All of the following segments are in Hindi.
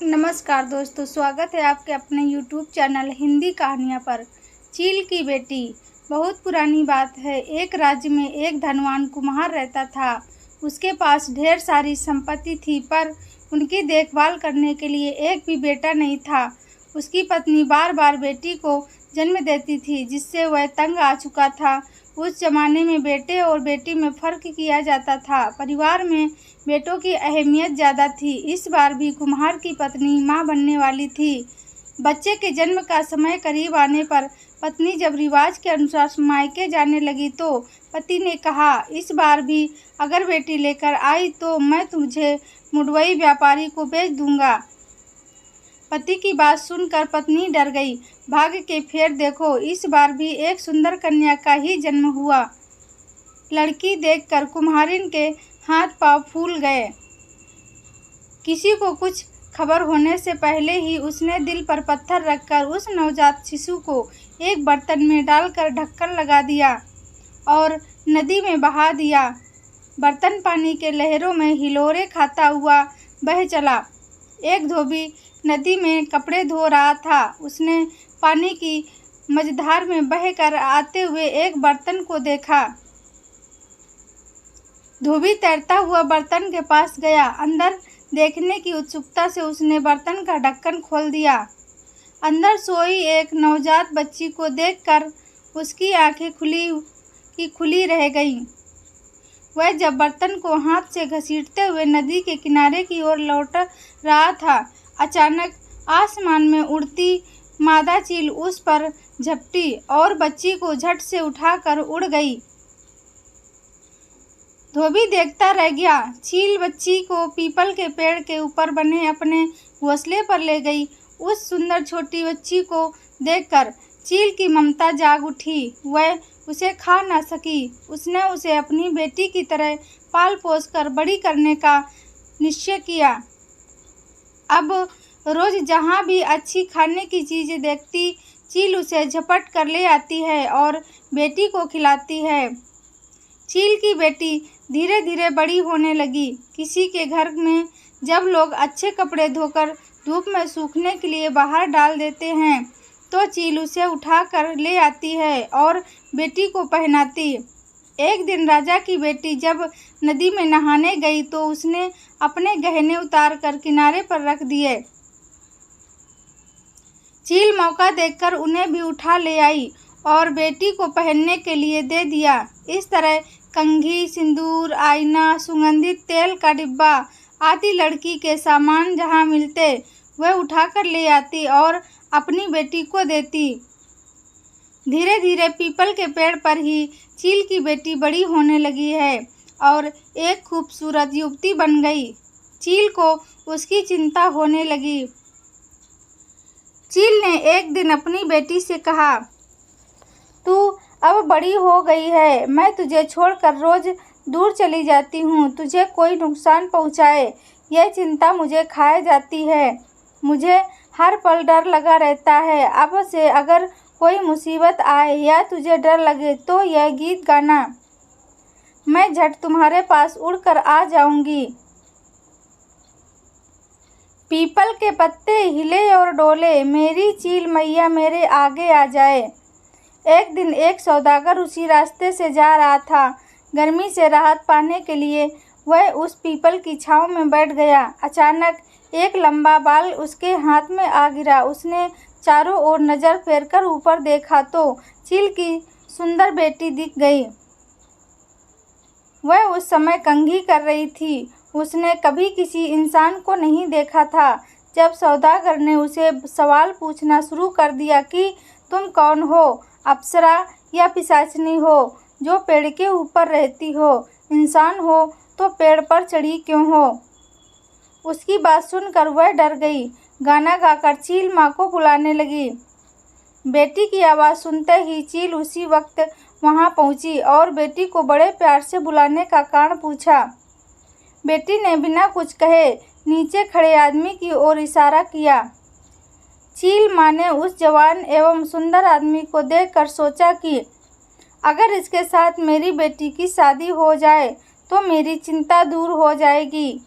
नमस्कार दोस्तों, स्वागत है आपके अपने YouTube चैनल हिंदी कहानियाँ पर। चील की बेटी। बहुत पुरानी बात है। एक राज्य में एक धनवान कुम्हार रहता था। उसके पास ढेर सारी संपत्ति थी, पर उनकी देखभाल करने के लिए एक भी बेटा नहीं था। उसकी पत्नी बार बार बेटी को जन्म देती थी, जिससे वह तंग आ चुका था। उस जमाने में बेटे और बेटी में फ़र्क किया जाता था। परिवार में बेटों की अहमियत ज़्यादा थी। इस बार भी कुम्हार की पत्नी माँ बनने वाली थी। बच्चे के जन्म का समय करीब आने पर पत्नी जब रिवाज के अनुसार मायके जाने लगी तो पति ने कहा, इस बार भी अगर बेटी लेकर आई तो मैं तुझे मुडवई व्यापारी को बेच दूंगा। पति की बात सुनकर पत्नी डर गई। भाग्य के फेर देखो, इस बार भी एक सुंदर कन्या का ही जन्म हुआ। लड़की देखकर कुम्हारिन के हाथ पांव फूल गए। किसी को कुछ खबर होने से पहले ही उसने दिल पर पत्थर रखकर उस नवजात शिशु को एक बर्तन में डालकर ढक्कन लगा दिया और नदी में बहा दिया। बर्तन पानी के लहरों में हिलोरे खाता हुआ बह चला। एक धोबी नदी में कपड़े धो रहा था। उसने पानी की मझधार में बहकर आते हुए एक बर्तन को देखा। धोबी तैरता हुआ बर्तन के पास गया। अंदर देखने की उत्सुकता से उसने बर्तन का ढक्कन खोल दिया। अंदर सोई एक नवजात बच्ची को देखकर उसकी आंखें खुली रह गईं। वह जब बर्तन को हाथ से घसीटते हुए नदी के किनारे की ओर लौट रहा था, अचानक आसमान में उड़ती मादा चील उस पर झपटी और बच्ची को झट से उठाकर उड़ गई। धोबी देखता रह गया। चील बच्ची को पीपल के पेड़ के ऊपर बने अपने घोंसले पर ले गई। उस सुंदर छोटी बच्ची को देखकर चील की ममता जाग उठी। वह उसे खा ना सकी। उसने उसे अपनी बेटी की तरह पाल पोस कर बड़ी करने का निश्चय किया। अब रोज जहाँ भी अच्छी खाने की चीज़ें देखती, चील उसे झपट कर ले आती है और बेटी को खिलाती है। चील की बेटी धीरे धीरे बड़ी होने लगी। किसी के घर में जब लोग अच्छे कपड़े धोकर धूप में सूखने के लिए बाहर डाल देते हैं, तो चील उसे उठा कर ले आती है और बेटी को पहनाती। एक दिन राजा की बेटी जब नदी में नहाने गई तो उसने अपने गहने उतार कर किनारे पर रख दिए। चील मौका देखकर उन्हें भी उठा ले आई और बेटी को पहनने के लिए दे दिया। इस तरह कंघी, सिंदूर, आईना, सुगंधित तेल का डिब्बा आदि लड़की के सामान जहाँ मिलते वह उठाकर ले आती और अपनी बेटी को देती। धीरे धीरे पीपल के पेड़ पर ही चील की बेटी बड़ी होने लगी है और एक खूबसूरत युवती बन गई। चील को उसकी चिंता होने लगी। चील ने एक दिन अपनी बेटी से कहा, तू अब बड़ी हो गई है, मैं तुझे छोड़कर रोज दूर चली जाती हूँ। तुझे कोई नुकसान पहुँचाए यह चिंता मुझे खाए जाती है। मुझे हर पल डर लगा रहता है। अब से अगर कोई मुसीबत आए या तुझे डर लगे तो यह गीत गाना, मैं झट तुम्हारे पास उड़कर आ जाऊंगी। पीपल के पत्ते हिले और डोले, मेरी चील मैया मेरे आगे आ जाए। एक दिन एक सौदागर उसी रास्ते से जा रहा था। गर्मी से राहत पाने के लिए वह उस पीपल की छांव में बैठ गया। अचानक एक लंबा बाल उसके हाथ में आ गिरा। उसने चारों ओर नज़र फेरकर ऊपर देखा तो चील की सुंदर बेटी दिख गई। वह उस समय कंघी कर रही थी। उसने कभी किसी इंसान को नहीं देखा था। जब सौदागर ने उसे सवाल पूछना शुरू कर दिया कि तुम कौन हो, अप्सरा या पिशाचनी हो जो पेड़ के ऊपर रहती हो, इंसान हो तो पेड़ पर चढ़ी क्यों हो? उसकी बात सुनकर वह डर गई। गाना गाकर चील माँ को बुलाने लगी। बेटी की आवाज़ सुनते ही चील उसी वक्त वहाँ पहुँची और बेटी को बड़े प्यार से बुलाने का कारण पूछा। बेटी ने बिना कुछ कहे नीचे खड़े आदमी की ओर इशारा किया। चील माँ ने उस जवान एवं सुंदर आदमी को देखकर सोचा कि अगर इसके साथ मेरी बेटी की शादी हो जाए तो मेरी चिंता दूर हो जाएगी।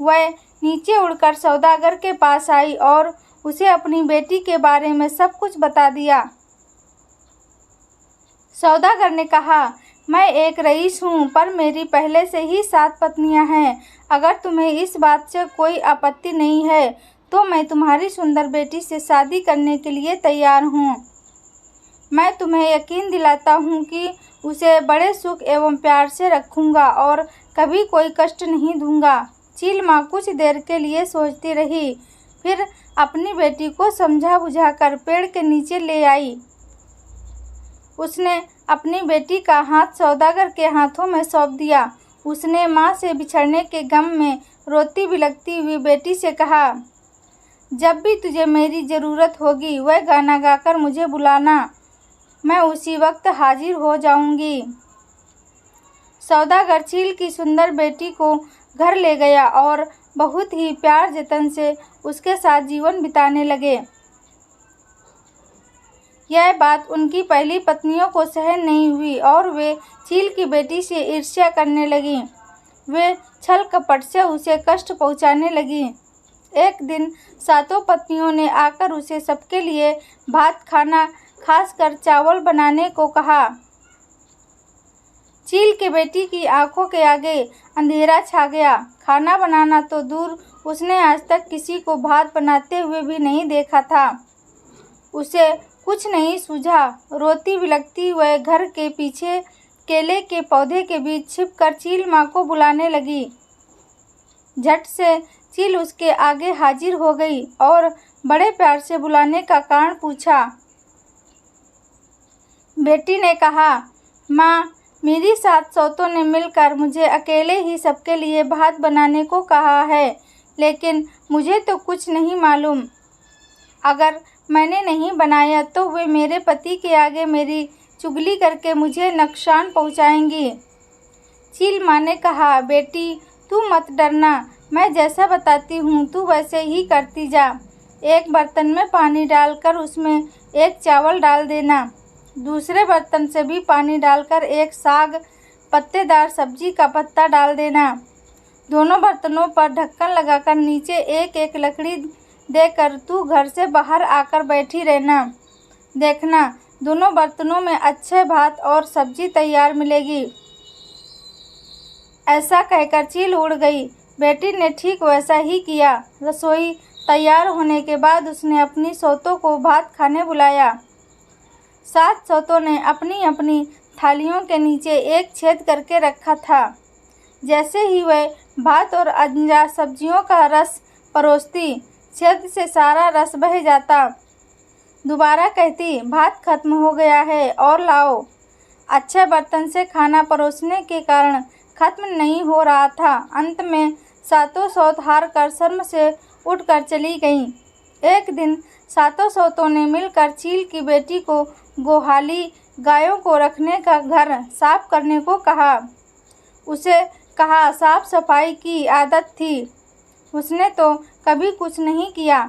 वह नीचे उड़कर सौदागर के पास आई और उसे अपनी बेटी के बारे में सब कुछ बता दिया। सौदागर ने कहा, मैं एक रईस हूँ, पर मेरी पहले से ही 7 पत्नियाँ हैं। अगर तुम्हें इस बात से कोई आपत्ति नहीं है तो मैं तुम्हारी सुंदर बेटी से शादी करने के लिए तैयार हूँ। मैं तुम्हें यकीन दिलाता हूँ कि उसे बड़े सुख एवं प्यार से रखूँगा और कभी कोई कष्ट नहीं दूँगा। चील माँ कुछ देर के लिए सोचती रही, फिर अपनी बेटी को समझा बुझाकर पेड़ के नीचे ले आई। उसने अपनी बेटी का हाथ सौदागर के हाथों में सौंप दिया। उसने माँ से बिछड़ने के गम में रोती बिलखती हुई बेटी से कहा, जब भी तुझे मेरी ज़रूरत होगी वह गाना गाकर मुझे बुलाना, मैं उसी वक्त हाजिर हो जाऊंगी। सौदागर चील की सुंदर बेटी को घर ले गया और बहुत ही प्यार जतन से उसके साथ जीवन बिताने लगे। यह बात उनकी पहली पत्नियों को सहन नहीं हुई और वे चील की बेटी से ईर्ष्या करने लगी। वे छल कपट से उसे कष्ट पहुंचाने लगी। एक दिन 7 पत्नियों ने आकर उसे सबके लिए भात खाना, खासकर चावल बनाने को कहा। चील की बेटी की आंखों के आगे अंधेरा छा गया। खाना बनाना तो दूर, उसने आज तक किसी को भात बनाते हुए भी नहीं देखा था। उसे कुछ नहीं सूझा। रोती बिलखती वह घर के पीछे केले के पौधे के बीच छिपकर चील माँ को बुलाने लगी। झट से चील उसके आगे हाजिर हो गई और बड़े प्यार से बुलाने का कारण पूछा। बेटी ने कहा, माँ, मेरी 7 सौतों ने मिलकर मुझे अकेले ही सबके लिए भात बनाने को कहा है, लेकिन मुझे तो कुछ नहीं मालूम। अगर मैंने नहीं बनाया तो वे मेरे पति के आगे मेरी चुगली करके मुझे नुकसान पहुंचाएंगी। चील माँ ने कहा, बेटी तू मत डरना, मैं जैसा बताती हूँ तू वैसे ही करती जा। एक बर्तन में पानी डालकर उसमें एक चावल डाल देना, दूसरे बर्तन से भी पानी डालकर एक साग पत्तेदार सब्जी का पत्ता डाल देना। दोनों बर्तनों पर ढक्कन लगाकर नीचे एक एक लकड़ी देकर तू घर से बाहर आकर बैठी रहना। देखना दोनों बर्तनों में अच्छे भात और सब्जी तैयार मिलेगी। ऐसा कहकर चील उड़ गई। बेटी ने ठीक वैसा ही किया। रसोई तैयार होने के बाद उसने अपनी सौतों को भात खाने बुलाया। 7 सौतों ने अपनी अपनी थालियों के नीचे एक छेद करके रखा था। जैसे ही वह भात और अनजा सब्जियों का रस परोसती, छेद से सारा रस बह जाता। दोबारा कहती, भात खत्म हो गया है और लाओ। अच्छे बर्तन से खाना परोसने के कारण खत्म नहीं हो रहा था। अंत में 7 सौत हार कर शर्म से उठकर चली गईं। एक दिन 7 सौतों ने मिलकर चील की बेटी को गोहाली गायों को रखने का घर साफ करने को कहा। उसे कहा साफ सफाई की आदत थी, उसने तो कभी कुछ नहीं किया।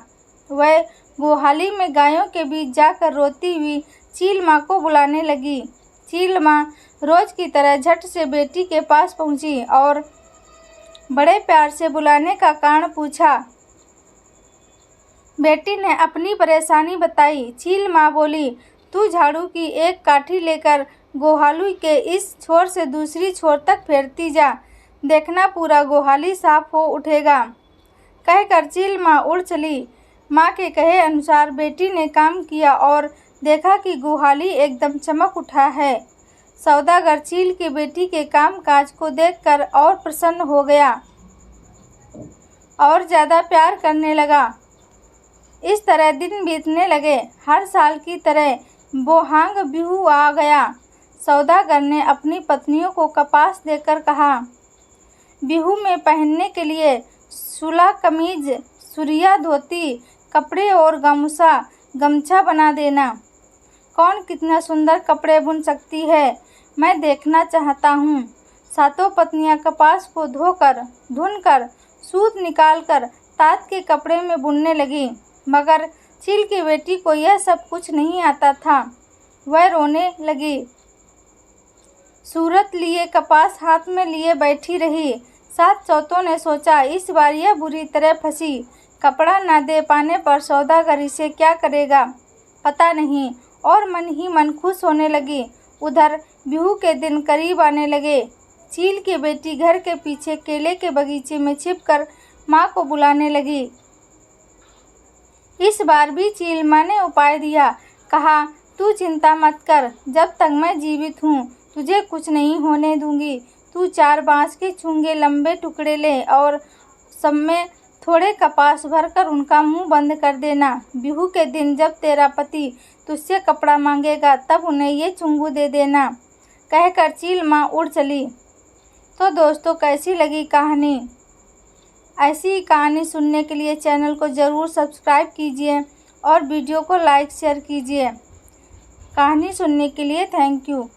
वह गोहाली में गायों के बीच जाकर रोती हुई चील माँ को बुलाने लगी। चील माँ रोज की तरह झट से बेटी के पास पहुँची और बड़े प्यार से बुलाने का कारण पूछा। बेटी ने अपनी परेशानी बताई। चील माँ बोली, तू झाड़ू की एक काठी लेकर गोहाली के इस छोर से दूसरी छोर तक फेरती जा, देखना पूरा गोहाली साफ हो उठेगा। कहकर चील माँ उड़ चली। माँ के कहे अनुसार बेटी ने काम किया और देखा कि गोहाली एकदम चमक उठा है। सौदागर चील की बेटी के काम काज को देखकर और प्रसन्न हो गया और ज़्यादा प्यार करने लगा। इस तरह दिन बीतने लगे। हर साल की तरह बोहांग बिहू आ गया। सौदागर ने अपनी पत्नियों को कपास देकर कहा, बिहू में पहनने के लिए सुला कमीज, सुरिया धोती, कपड़े और गमछा बना देना। कौन कितना सुंदर कपड़े बुन सकती है, मैं देखना चाहता हूँ। 7 पत्नियाँ कपास को धुनकर सूत निकालकर तात के कपड़े में बुनने लगी। मगर चील की बेटी को यह सब कुछ नहीं आता था। वह रोने लगी। सूरत लिए कपास हाथ में लिए बैठी रही। सात सौतों ने सोचा, इस बार यह बुरी तरह फंसी। कपड़ा न दे पाने पर सौदागर इसे क्या करेगा पता नहीं, और मन ही मन खुश होने लगी। उधर बिहू के दिन करीब आने लगे। चील की बेटी घर के पीछे केले के बगीचे में छिपकर माँ को बुलाने लगी। इस बार भी चील माँ ने उपाय दिया। कहा, तू चिंता मत कर, जब तक मैं जीवित हूँ तुझे कुछ नहीं होने दूंगी। तू 4 बांस के चूंगे लंबे टुकड़े ले और सब में थोड़े कपास भरकर उनका मुंह बंद कर देना। बिहू के दिन जब तेरा पति तुझसे कपड़ा मांगेगा तब उन्हें ये चुंगू दे देना। कहकर चील माँ उड़ चली। तो दोस्तों, कैसी लगी कहानी? ऐसी ही कहानी सुनने के लिए चैनल को ज़रूर सब्सक्राइब कीजिए और वीडियो को लाइक शेयर कीजिए। कहानी सुनने के लिए थैंक यू।